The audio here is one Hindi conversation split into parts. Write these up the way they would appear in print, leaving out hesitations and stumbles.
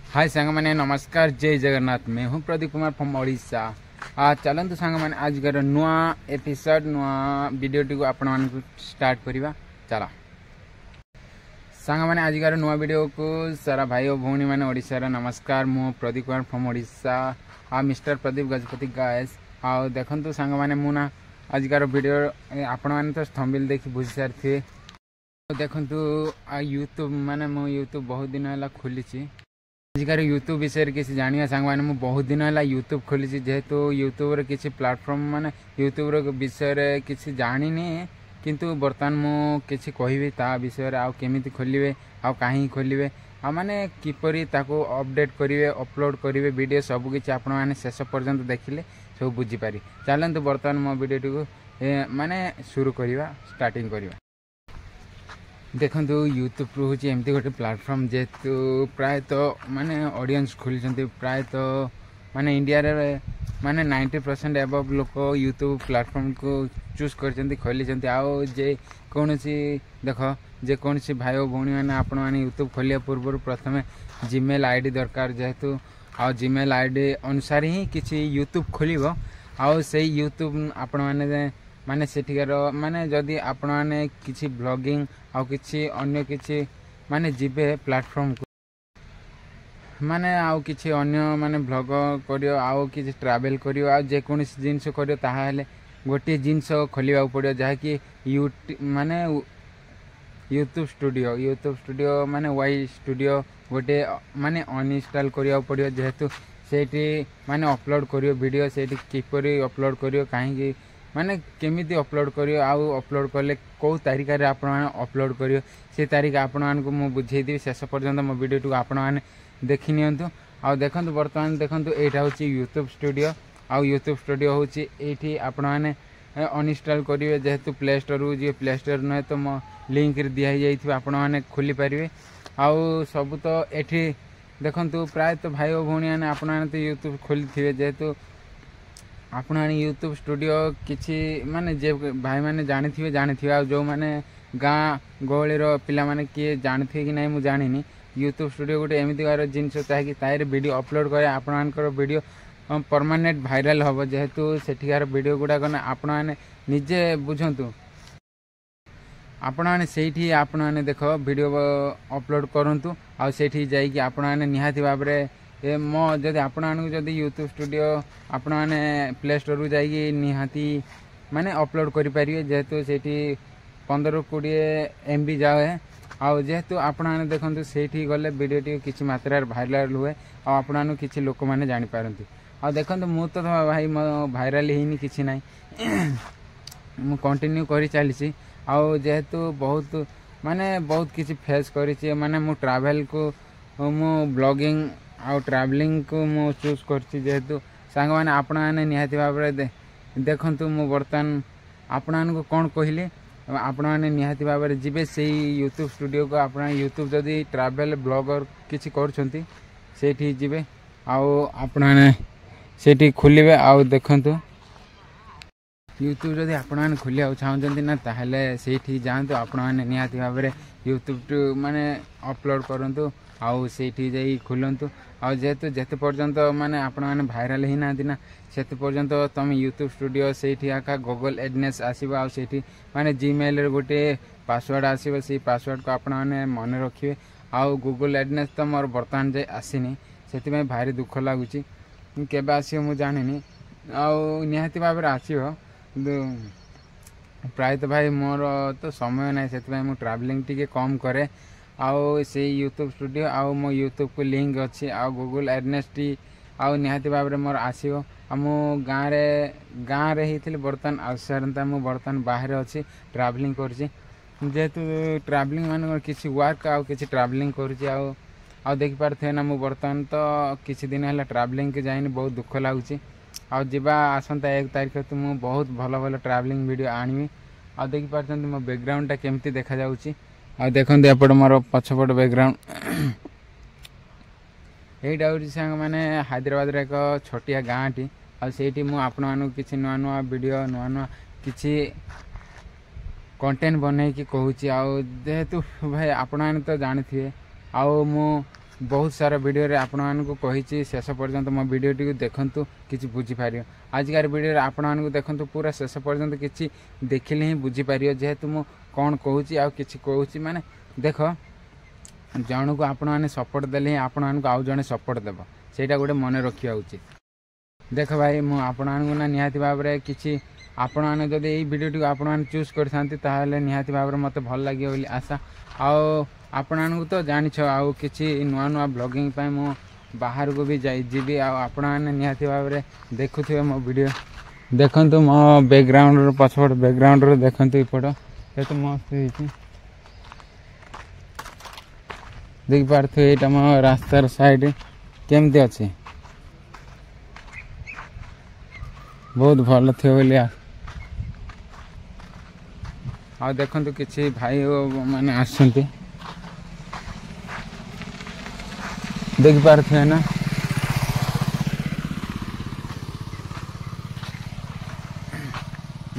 हाय सांग मैंने नमस्कार जय जगन्नाथ। मैं हूं प्रदीप कुमार फ्रॉम ओडिशा। चलतु सांग मैंने आज नुआ एपिसोड नुआ वीडियो टी आपण स्टार्ट करवा। चला सांग मैंने आज नुआ वीडियो को सारा भाई और भौणी मैंने ओडिशा नमस्कार। मु Pradeep Kumar from Odisha mister Pradeep Gajapati guys. देखु सांग मैंने मुना आज वीडियो आपण मैंने तो थंबनेल देखी बुझी सारी। देखु यूट्यूब माने मो यूट्यूब बहुत दिन है खोली। आजिकार यूट्यूब विषय किसी जाना सांग मैंने मुझे बहुत दिन है यूट्यूब खोली। जेहेतु यूट्यूब किसी प्लेटफॉर्म माने यूट्यूब विषय किसी जानी किंतु बर्तमान मुझे कहि ता विषय आउ केमी खोलिए आउ कहीं खोलिए आ माने किपरि ताको अपडेट करेंगे अपलोड करेंगे वीडियो सबकि आपण मैंने शेष पर्यंत देखिले सब बुझीपारी। चलतु बर्तमान मो वीडियो टी माने शुरू करवा स्टार्टिंग करवा। देखो यूट्यूब हूँ एमती गोटे प्लेटफॉर्म जेहेतु प्रायतः माने ऑडियंस खोली प्रायतः माने इंडिया रे माने 90% एबव लोक यूट्यूब प्लेटफॉर्म को चूज कर खोली। आओ जे कौन देख जे कौन भाई और भौणी मैंने आपण मैंने यूट्यूब खोलिया पूर्व प्रथम जीमेल आईडी दरकार। जेहेतु आ जीमेल आईडी अनुसार ही किसी यूट्यूब खोल आउ से यूट्यूब आपण मैंने माने सेठिकार माने जदि आपण माने किसी ब्लॉगिंग आउ किसी अन्य किसी माने जीवे प्लेटफॉर्म को माने आउ किसी अन्य माने ब्लॉग करियो आउ किसी ट्रैवल करियो आ जे कोनसी जिंस करियो ताहा हेले गोटे जिंस खोलिबा पड़ियो जहा कि माने यूट्यूब स्टूडियो माने वाई स्टूडियो गोटे माने अनइंस्टॉल करिया पड़ियो। जेहेतु सेठी माने अपलोड करियो वीडियो सेठी किपरि अपलोड करियो कहीं माने केमिति अपलोड करियो आउ अपलोड कले कौ तारिख रे आपण माने अपलोड करियो से तारिख आपण मान को मु बुझेई देबी। शेष पर्यंत मो वीडियो टू आपण माने देखि नियंतु। आ देखंतु वर्तमान देखंतु एटा होची यूट्यूब स्टूडियो। आ यूट्यूब स्टूडियो होची एठी आपण माने अनइंस्टॉल करिवे। जेहेतु प्ले स्टोर रु जे प्ले स्टोर न तो मो लिंक रे दिया जाइथिबा आपण माने खोली परिवे। आउ सब तो एठी देखंतु प्राय तो भाई और भौणी माने आपण माने तो यूट्यूब खोली थिबे। जेहेतु आपण यूट्यूब स्टूडियो किसी माने जे भाई माने जानी थे जो माने गाँ गहली पिला माने किए जानी थे कि नहीं मुझे जानी। यूट्यूब स्टूडियो गोटे एमती जिनस ताकि तार वीडियो अपलोड करे आपण वीडियो परमानेंट भाइराल हम। जेहेतु सेठिकार वीडियो गुड़ाक आपण मैंने निजे बुझंतु आपण मैंने सेठी आपण मैंने देख वीडियो अपलोड करंतु आ सेठी जाई कि आपण मैंने निहाती भाव में मो जदि आपण जदि यूट्यूब स्टूडियो आपण मैंने प्ले स्टोर जाइए निहाती माने अपलोड करि परिवे। जेहेतु सेठी 15-20 MB जाए आउ जेहेतु आपण मैंने देखंतु सेठी गले वीडियो टी किछि मात्रा भाइराल हुए आ आपण किछि लोक माने जानि पारंती। आ देखंतु मु तो भाई भाइराल हिनी किछि नाही मु कंटिन्यू करि चलीछि। आउ जेहेतु बहुत माने बहुत किछि फेस करिछि माने मु ट्रैवल को मु ब्लॉगिंग आउ ट्रैवलिंग को मु चूज करछि। जेहेतु सांग माने आपण माने निहाती भाव देखंतु मु बर्तन आपण को कोन कहिले आपण माने निहाती भाव जिबे सेही यूट्यूब स्टूडियो को आपण यूट्यूब जदि ट्रैवल ब्लॉगर किछि करछंती सेठी जिबे आउ आपण माने सेठी खुलिबे। आउ देखंतु यूट्यूब जदि आपण माने खोलिया चाहछंती ना ताहले सेठी जानतो आपण माने निहाती भाव यूट्यूब माने अपलोड करंतु आउ सेठी जाई खोलंतु। आ जेहेतु जेते पर्यंत माने आपण माने भाइराल ही ना दिना सेते पर्यंत तुम यूट्यूब स्टूडियो सेठी आका गूगल एडनेस आसीबो आ सेठी माने जीमेल रे गोटे पासवर्ड आसीबो से पासवर्ड को आपण माने मन रखिबे। आउ गूगल एडनेस तो मोर बर्तमान जे आसीनी सेति में भारी दुख लागुची केबे आसीबो मु जानिनी आउ निहाती भाबरे आसीबो प्राय तो भाई मोर तो समय ना से मु ट्रैवलिंग टिके कम करे। आउ से यूट्यूब स्टूडियो आउ मो यूट्यूब को लिंक अच्छी आउ गूगल एडनेस टी आउ निहाती भाव मोर आसीबो। आ मु गाँव रे ही बर्तमान आसारता मु बर्तमान बाहर अच्छी ट्रैवलिंग करछि। जेहेतु ट्रैवलिंग मान किसी वर्क आउ किसी ट्रैवलिंग करछि आउ देखि पारथे ना मु बर्तमान तो किछि दिन है ट्रैवलिंग के जाइनि बहुत दुख लागुछि। आ जीवा आसंता 1 तारिख तो मु बहुत भलो भलो ट्रैवलिंग वीडियो आनिबी। आ देखि पारछन मो बैकग्राउंड टा केमती देखा जाउछि। आ देखंतु एपट मोर पछपट बैकग्राउंड एटा होछि संग माने हैदराबाद रे एक छोटिया गाँ टी आ सेठी मु आपण मानु किछि नुआ नुआ वीडियो नुआ नुआ किछि कंटेंट बनै कि कहूछि। आ जेहेतु भाई आपण माने तो जानि थिए आउ मु बहुत सारा वीडियो रे आपण मानकु कहिछि शेष पर्यंत मो वीडियो टी देखंतु किछि बुझी पारियो। आजकार वीडियो रे आपण मानकु देखंतु पूरा शेष पर्यंत किछि देखिले ही बुझी पारियो जेहेतु मो कोन कहूछि आ किछि कहूछि माने देख जण को आपण माने सपोर्ट देले आपण मानकु आउ जणे सपोर्ट देबो सेटा गोटे मन रखिया उचित। देख भाई मु आपण मानकु ना निहाती भाबरे किछि आपण माने जदि एई वीडियो टी आपण माने चूज करथांती ताहाले निहाती भाबरे मते भल लागियो बोली आशा। आउ आपण मानकु तो जानि छ आउ किछि नुआ नुआ ब्लॉगिंग पय मु बाहर को भी जाई जीबी आ आपण माने निहाती भाबरे देखुथिबे मो वीडियो। देखंतु मो बैकग्राउंड रो पछोड बैकग्राउंड रो देखंतु ई फोटो केते मस्त हेछि देख पारथु एटा मो रास्तार साइड केमती अछि बहुत भल थियो बोली आ देखंतु किछि भाई माने आसंती देख पारथे ना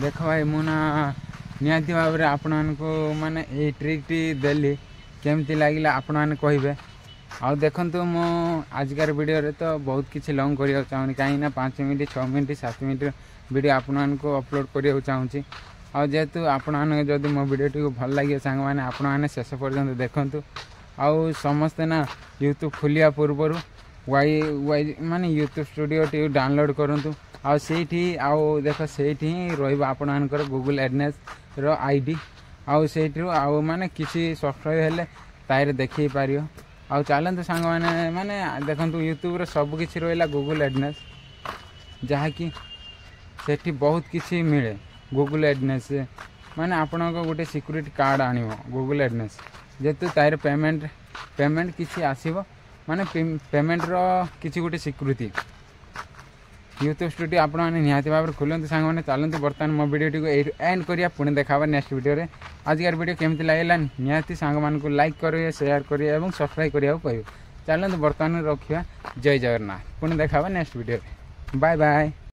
देख भाई मुना निहाती भाव रे आपण को माने ए ट्रिक टी देली केमती लागिला आपण माने कहिबे। आ देखंतु मो आजकार वीडियो रे तो बहुत किछि लॉन्ग करिया चाहनी काई ना 5 मिनिट 6 मिनिट 7 मिनिट वीडियो आपण मान को अपलोड करिया चाहूची। आ जेतु आपण माने जदी मो वीडियो टी को भल लागियो संग माने आपण माने शेष पर्यंत देखंतु। आउ समस्त ना यूट्यूब खोलिया पूर्व वाई माने यूट्यूब स्टूडियो टी डाउनलोड करंतु। आ सेठी आउ देख सेठी रहइबा आपण मानकर गूगल एडनेस रो आईडी आउ सेठी आउ माने किछि सब्सक्राइब हेले ताइरे देखि पारियो। आउ चलंतु संग माने माने देखंतु यूट्यूब रे सब किछि रहइला गूगल एडनेस जहा कि सेठी बहुत किछि मिले। गूगल एडनेस माने आपण को गोटे सिक्योरिटी कार्ड आनिबो गूगल एडनेस जेतु ताइरे पेमेंट किछि आसीबो माने पेमेंट रो किछि गोटे सिक्योरिटी यूट्यूब स्टूडियो आपण माने निहाती भाबरे खोलंतु संग माने चलंतु वर्तमान मो वीडियो टी को एंड करिया पुणी देखाबा नेक्स्ट वीडियो रे। आजकार वीडियो केमती लागला निहाती संग मान को लाइक करियो शेयर करियो एवं सब्सक्राइब करियो कहियो। चलंतु वर्तमान रखिया जय जगन्नाथ पुणी देखाबा नेक्स्ट वीडियो रे बाय बाय।